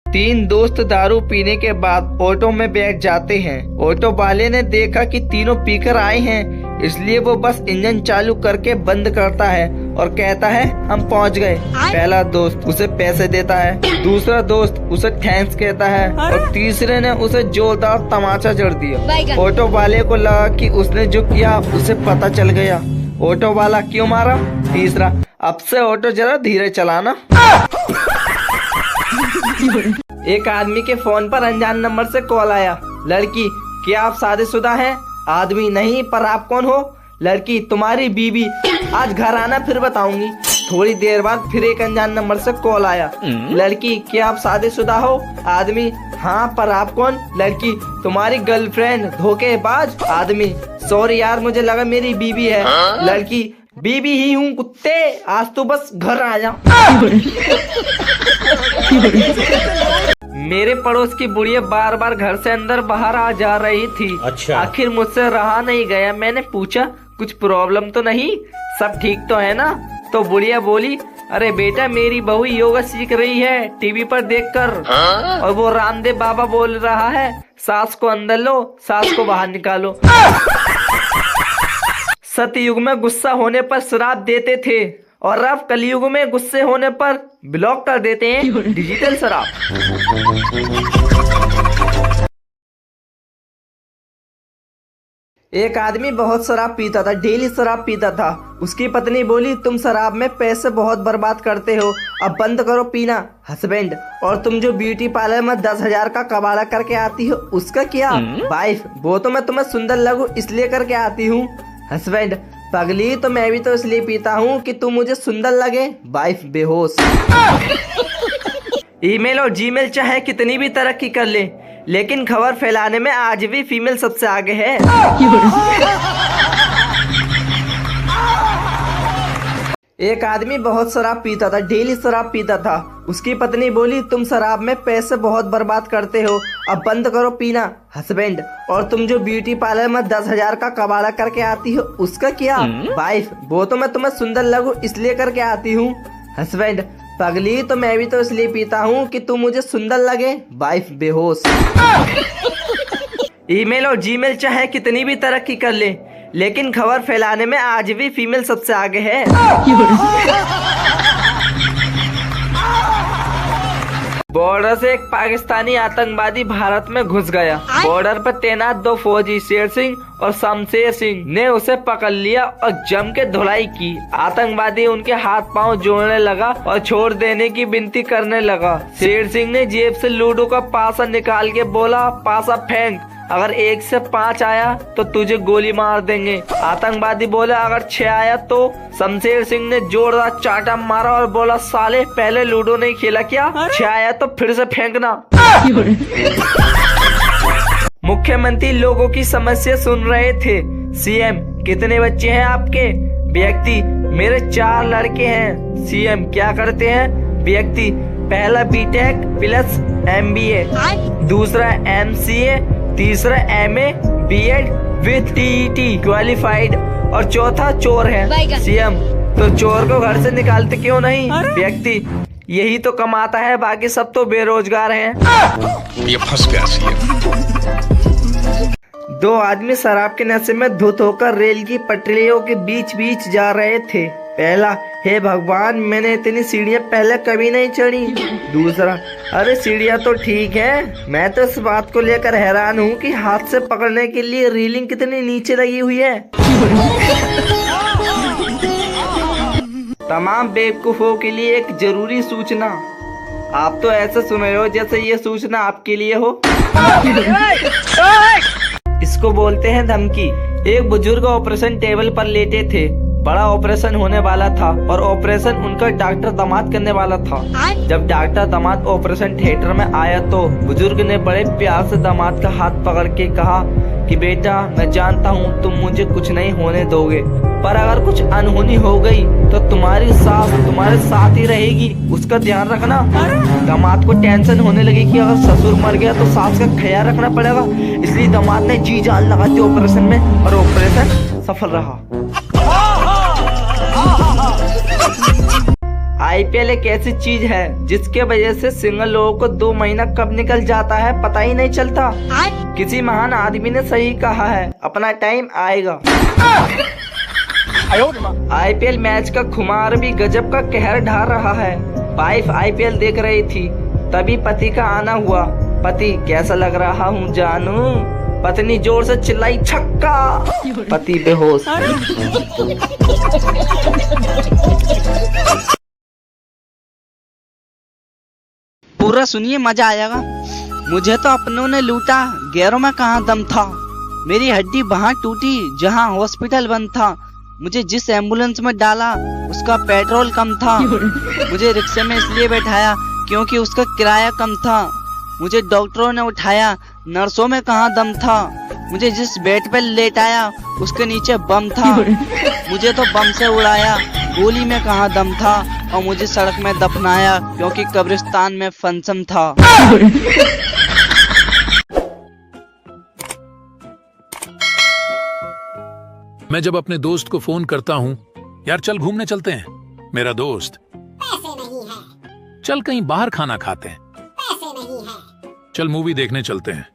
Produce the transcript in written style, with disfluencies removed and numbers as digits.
तीन दोस्त दारू पीने के बाद ऑटो में बैठ जाते हैं। ऑटो वाले ने देखा कि तीनों पीकर आए हैं, इसलिए वो बस इंजन चालू करके बंद करता है और कहता है हम पहुंच गए। पहला दोस्त उसे पैसे देता है, दूसरा दोस्त उसे थैंक्स कहता है और तीसरे ने उसे जोरदार तमाचा जड़ दिया। ऑटो वाले को लगा कि उसने जो किया उसे पता चल गया। ऑटो वाला क्यों मारा? तीसरा, अब से ऑटो जरा धीरे चलाना। एक आदमी के फोन पर अनजान नंबर से कॉल आया। लड़की, क्या आप शादीशुदा हैं? आदमी, नहीं, पर आप कौन हो? लड़की, तुम्हारी बीवी। आज घर आना फिर बताऊंगी। थोड़ी देर बाद फिर एक अनजान नंबर से कॉल आया। लड़की, क्या आप शादीशुदा हो? आदमी, हाँ, पर आप कौन? लड़की, तुम्हारी गर्लफ्रेंड धोखेबाज। आदमी, सॉरी यार, मुझे लगा मेरी बीवी है। लड़की, बीवी ही हूँ कुत्ते, आज तो बस घर आ जा। मेरे पड़ोस की बुढ़िया बार बार घर से अंदर बाहर आ जा रही थी। अच्छा। आखिर मुझसे रहा नहीं गया। मैंने पूछा, कुछ प्रॉब्लम तो नहीं? सब ठीक तो है ना? तो बुढ़िया बोली, अरे बेटा, मेरी बहू योगा सीख रही है टीवी पर देखकर, और वो रामदेव बाबा बोल रहा है सास को अंदर लो, सास को बाहर निकालो। सतयुग में गुस्सा होने पर श्राप देते थे और अब कलयुग में गुस्से होने पर ब्लॉक कर देते हैं डिजिटल शराब। एक आदमी बहुत शराब पीता था, डेली शराब पीता था। उसकी पत्नी बोली, तुम शराब में पैसे बहुत बर्बाद करते हो, अब बंद करो पीना। हस्बैंड, और तुम जो ब्यूटी पार्लर में 10,000 का कबाड़ा करके आती हो उसका क्या? वाइफ, वो तो मैं तुम्हें सुंदर लगूं इसलिए करके आती हूँ। हस्बैंड, पगली, तो मैं भी तो इसलिए पीता हूँ कि तू मुझे सुंदर लगे। वाइफ बेहोश। ईमेल और जीमेल चाहे कितनी भी तरक्की कर ले, लेकिन खबर फैलाने में आज भी फीमेल सबसे आगे है। एक आदमी बहुत शराब पीता था, डेली शराब पीता था। उसकी पत्नी बोली, तुम शराब में पैसे बहुत बर्बाद करते हो, अब बंद करो पीना। हस्बैंड, और तुम जो ब्यूटी पार्लर में 10,000 का कबाड़ा करके आती हो उसका क्या? वाइफ, वो तो मैं तुम्हें सुंदर लगूं इसलिए करके आती हूँ। हस्बैंड, पगली, तो मैं भी तो इसलिए पीता हूँ कि तू मुझे सुंदर लगे। वाइफ बेहोश। ईमेल और जीमेल चाहे कितनी भी तरक्की कर ले, लेकिन खबर फैलाने में आज भी फीमेल सबसे आगे है। बॉर्डर से एक पाकिस्तानी आतंकवादी भारत में घुस गया। बॉर्डर पर तैनात दो फौजी शेर सिंह और शमशेर सिंह ने उसे पकड़ लिया और जम के धुलाई की। आतंकवादी उनके हाथ पांव जोड़ने लगा और छोड़ देने की विनती करने लगा। शेर सिंह ने जेब से लूडो का पासा निकाल के बोला, पासा फेंक, अगर 1 से 5 आया तो तुझे गोली मार देंगे। आतंकवादी बोले, अगर 6 आया तो? शमशेर सिंह ने जोरदार चाटा मारा और बोला, साले, पहले लूडो नहीं खेला क्या? 6 आया तो फिर से फेंकना। मुख्यमंत्री लोगों की समस्या सुन रहे थे। सीएम, कितने बच्चे हैं आपके? व्यक्ति, मेरे 4 लड़के हैं। सीएम, क्या करते हैं? व्यक्ति, पहला बीटेक प्लस MBA, दूसरा MCA, तीसरा MA BEd with TET qualified, और चौथा चोर है। सीएम, तो चोर को घर से निकालते क्यों नहीं? व्यक्ति, यही तो कमाता है, बाकी सब तो बेरोजगार हैं। ये फंस गया सीएम। 2 आदमी शराब के नशे में धुत होकर रेल की पटरियों के बीच बीच जा रहे थे। पहला, हे भगवान, मैंने इतनी सीढ़ियाँ पहले कभी नहीं चढ़ी। दूसरा, अरे सीढ़ियाँ तो ठीक है, मैं तो इस बात को लेकर हैरान हूँ कि हाथ से पकड़ने के लिए रीलिंग कितनी नीचे लगी हुई है। तमाम बेवकूफों के लिए एक जरूरी सूचना। आप तो ऐसे सुन रहे हो जैसे ये सूचना आपके लिए हो। इसको बोलते हैं धमकी। एक बुजुर्ग ऑपरेशन टेबल पर लेटे थे। बड़ा ऑपरेशन होने वाला था और ऑपरेशन उनका डॉक्टर दामाद करने वाला था। जब डॉक्टर दामाद ऑपरेशन थिएटर में आया तो बुजुर्ग ने बड़े प्यार से दामाद का हाथ पकड़ के कहा कि बेटा, मैं जानता हूँ तुम मुझे कुछ नहीं होने दोगे, पर अगर कुछ अनहोनी हो गई तो तुम्हारी सास तुम्हारे साथ ही रहेगी, उसका ध्यान रखना। दामाद को टेंशन होने लगी कि अगर ससुर मर गया तो सास का ख्याल रखना पड़ेगा, इसलिए दामाद ने जी जान लगा दी ऑपरेशन में और ऑपरेशन सफल रहा। आईपीएल एक ऐसी चीज है जिसके वजह से सिंगल लोगों को 2 महीना कब निकल जाता है पता ही नहीं चलता। किसी महान आदमी ने सही कहा है, अपना टाइम आएगा। आईपीएल मैच का खुमार भी गजब का कहर ढा रहा है। वाइफ आईपीएल देख रही थी, तभी पति का आना हुआ। पति, कैसा लग रहा हूँ जानू? पत्नी जोर से चिल्लाई, छक्का। पति बेहोश। पूरा सुनिए, मजा आएगा। मुझे तो अपनों ने लूटा, गैरों में कहाँ दम था। मेरी हड्डी वहाँ टूटी जहाँ हॉस्पिटल बंद था। मुझे जिस एम्बुलेंस में डाला उसका पेट्रोल कम था। मुझे रिक्शे में इसलिए बैठाया क्योंकि उसका किराया कम था। मुझे डॉक्टरों ने उठाया, नर्सों में कहाँ दम था। मुझे जिस बेड पे लेटाया उसके नीचे बम था। मुझे तो बम से उड़ाया, गोली में कहाँ दम था। और मुझे सड़क में दफनाया क्योंकि कब्रिस्तान में फंक्शन था। मैं जब अपने दोस्त को फोन करता हूँ, यार चल घूमने चलते हैं, मेरा दोस्त, पैसे नहीं है, चल कहीं बाहर खाना खाते हैं, पैसे नहीं है, चल मूवी देखने चलते हैं,